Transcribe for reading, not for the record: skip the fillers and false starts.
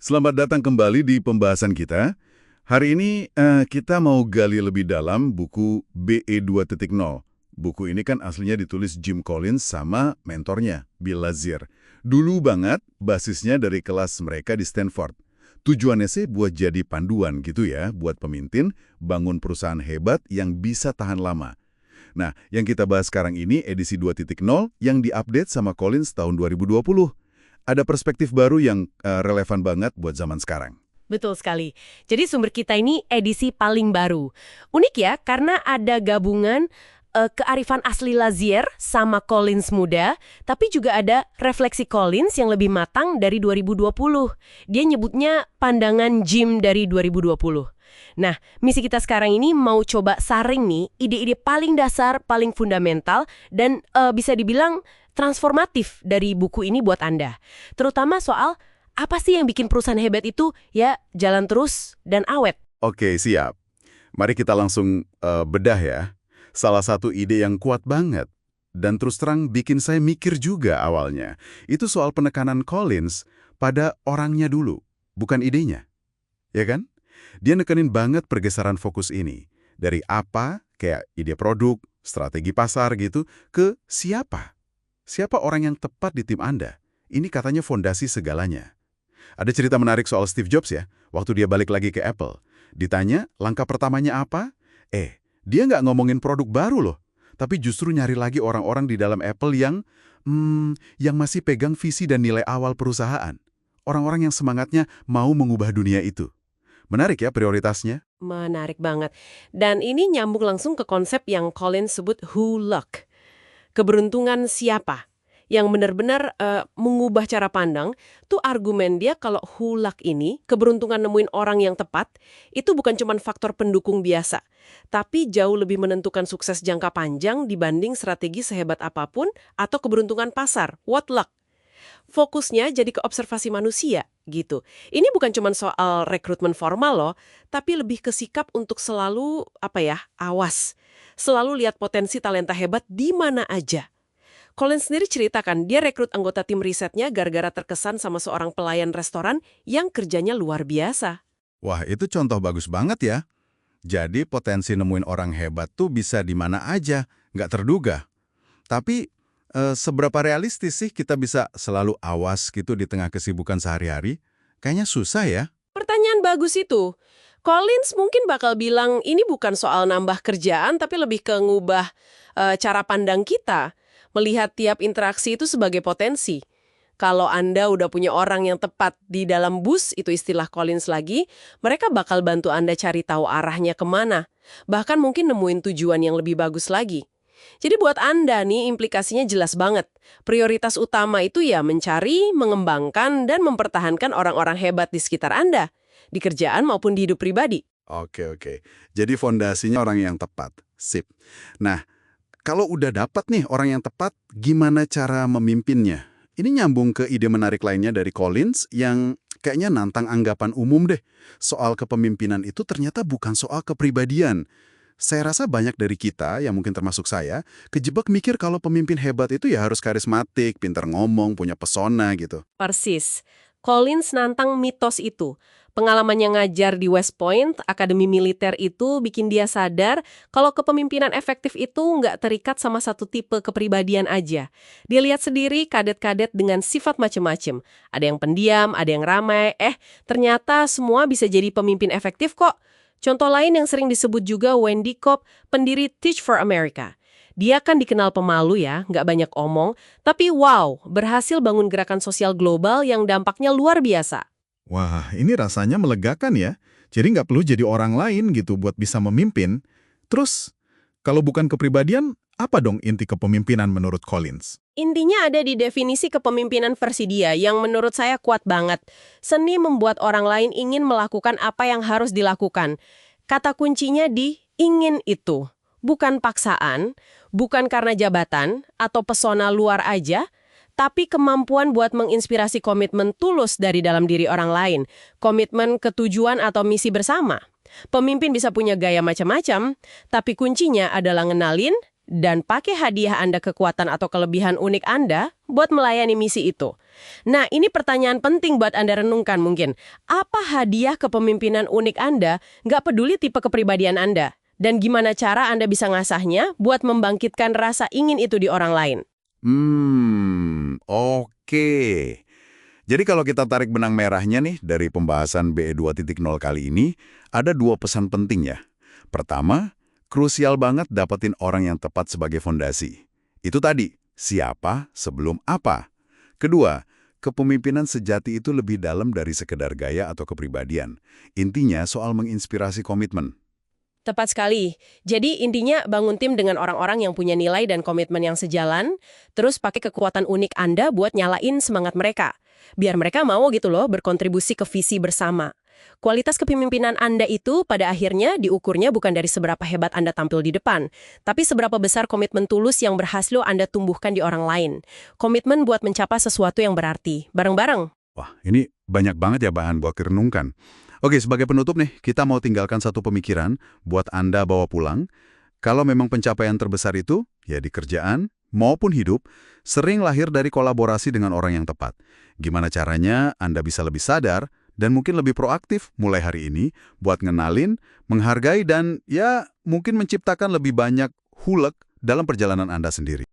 Selamat datang kembali di pembahasan kita. Hari ini kita mau gali lebih dalam buku BE 2.0. Buku ini kan aslinya ditulis Jim Collins sama mentornya, Bill Lazier. Dulu banget, basisnya dari kelas mereka di Stanford. Tujuannya sih buat jadi panduan gitu ya, buat pemimpin, bangun perusahaan hebat yang bisa tahan lama. Nah, yang kita bahas sekarang ini edisi 2.0 yang diupdate sama Collins tahun 2020. Ada perspektif baru yang relevan banget buat zaman sekarang. Betul sekali. Jadi sumber kita ini edisi paling baru. Unik ya, karena ada gabungan kearifan asli Lazier sama Collins muda, tapi juga ada refleksi Collins yang lebih matang dari 2020. Dia nyebutnya pandangan Jim dari 2020. Nah, misi kita sekarang ini mau coba saring nih ide-ide paling dasar, paling fundamental, dan bisa dibilang transformatif dari buku ini buat Anda. Terutama soal apa sih yang bikin perusahaan hebat itu ya jalan terus dan awet. Oke, siap. Mari kita langsung bedah ya. Salah satu ide yang kuat banget, dan terus terang bikin saya mikir juga awalnya, itu soal penekanan Collins pada orangnya dulu, bukan idenya. Ya kan? Dia nekenin banget pergeseran fokus ini. Dari apa, kayak ide produk, strategi pasar gitu, ke siapa. Siapa orang yang tepat di tim Anda? Ini katanya fondasi segalanya. Ada cerita menarik soal Steve Jobs ya, waktu dia balik lagi ke Apple. Ditanya, langkah pertamanya apa? Dia nggak ngomongin produk baru loh, tapi justru nyari lagi orang-orang di dalam Apple yang masih pegang visi dan nilai awal perusahaan. Orang-orang yang semangatnya mau mengubah dunia itu. Menarik ya prioritasnya? Menarik banget. Dan ini nyambung langsung ke konsep yang Collins sebut who luck. Keberuntungan siapa? Yang benar-benar mengubah cara pandang, tuh argumen dia kalau who luck ini, keberuntungan nemuin orang yang tepat, itu bukan cuma faktor pendukung biasa, tapi jauh lebih menentukan sukses jangka panjang dibanding strategi sehebat apapun atau keberuntungan pasar, what luck. Fokusnya jadi ke observasi manusia, gitu. Ini bukan cuma soal rekrutmen formal loh, tapi lebih ke sikap untuk selalu, awas. Selalu lihat potensi talenta hebat di mana aja. Collins sendiri ceritakan, dia rekrut anggota tim risetnya gara-gara terkesan sama seorang pelayan restoran yang kerjanya luar biasa. Wah, itu contoh bagus banget ya. Jadi potensi nemuin orang hebat tuh bisa di mana aja, nggak terduga. Tapi seberapa realistis sih kita bisa selalu awas gitu di tengah kesibukan sehari-hari? Kayaknya susah ya. Pertanyaan bagus itu. Collins mungkin bakal bilang ini bukan soal nambah kerjaan, tapi lebih ke ngubah cara pandang kita. Melihat tiap interaksi itu sebagai potensi. Kalau Anda udah punya orang yang tepat di dalam bus, itu istilah Collins lagi, mereka bakal bantu Anda cari tahu arahnya kemana. Bahkan mungkin nemuin tujuan yang lebih bagus lagi. Jadi buat Anda nih implikasinya jelas banget. Prioritas utama itu ya mencari, mengembangkan, dan mempertahankan orang-orang hebat di sekitar Anda. Di kerjaan maupun di hidup pribadi. Oke. Jadi fondasinya orang yang tepat. Sip. Nah, kalau udah dapat nih orang yang tepat, gimana cara memimpinnya? Ini nyambung ke ide menarik lainnya dari Collins yang kayaknya nantang anggapan umum deh. Soal kepemimpinan itu ternyata bukan soal kepribadian. Saya rasa banyak dari kita, yang mungkin termasuk saya, kejebak mikir kalau pemimpin hebat itu ya harus karismatik, pintar ngomong, punya pesona gitu. Persis. Collins nantang mitos itu. Pengalamannya ngajar di West Point, akademi militer itu bikin dia sadar kalau kepemimpinan efektif itu nggak terikat sama satu tipe kepribadian aja. Dia lihat sendiri kadet-kadet dengan sifat macem-macem. Ada yang pendiam, ada yang ramai. Ternyata semua bisa jadi pemimpin efektif kok. Contoh lain yang sering disebut juga Wendy Cobb, pendiri Teach for America. Dia kan dikenal pemalu ya, nggak banyak omong, tapi wow, berhasil bangun gerakan sosial global yang dampaknya luar biasa. Wah, ini rasanya melegakan ya. Jadi nggak perlu jadi orang lain gitu buat bisa memimpin. Terus, kalau bukan kepribadian, apa dong inti kepemimpinan menurut Collins? Intinya ada di definisi kepemimpinan versi dia yang menurut saya kuat banget. Seni membuat orang lain ingin melakukan apa yang harus dilakukan. Kata kuncinya di ingin itu. Bukan paksaan, bukan karena jabatan atau pesona luar aja, tapi kemampuan buat menginspirasi komitmen tulus dari dalam diri orang lain, komitmen ke tujuan atau misi bersama. Pemimpin bisa punya gaya macam-macam, tapi kuncinya adalah ngenalin dan pakai hadiah Anda kekuatan atau kelebihan unik Anda buat melayani misi itu. Nah, ini pertanyaan penting buat Anda renungkan mungkin. Apa hadiah kepemimpinan unik Anda, nggak peduli tipe kepribadian Anda? Dan gimana cara Anda bisa ngasahnya buat membangkitkan rasa ingin itu di orang lain? Oke. Jadi kalau kita tarik benang merahnya nih dari pembahasan BE 2.0 kali ini, ada 2 pesan penting ya. Pertama, krusial banget dapetin orang yang tepat sebagai fondasi. Itu tadi, siapa sebelum apa. Kedua, kepemimpinan sejati itu lebih dalam dari sekedar gaya atau kepribadian. Intinya soal menginspirasi komitmen. Tepat sekali. Jadi intinya bangun tim dengan orang-orang yang punya nilai dan komitmen yang sejalan, terus pakai kekuatan unik Anda buat nyalain semangat mereka. Biar mereka mau gitu loh berkontribusi ke visi bersama. Kualitas kepemimpinan Anda itu pada akhirnya diukurnya bukan dari seberapa hebat Anda tampil di depan, tapi seberapa besar komitmen tulus yang berhasil Anda tumbuhkan di orang lain. Komitmen buat mencapai sesuatu yang berarti, bareng-bareng. Wah, ini banyak banget ya bahan buat direnungkan. Oke, sebagai penutup nih, kita mau tinggalkan satu pemikiran buat Anda bawa pulang. Kalau memang pencapaian terbesar itu, ya di kerjaan maupun hidup, sering lahir dari kolaborasi dengan orang yang tepat. Gimana caranya Anda bisa lebih sadar dan mungkin lebih proaktif mulai hari ini buat ngenalin, menghargai, dan ya mungkin menciptakan lebih banyak hulek dalam perjalanan Anda sendiri.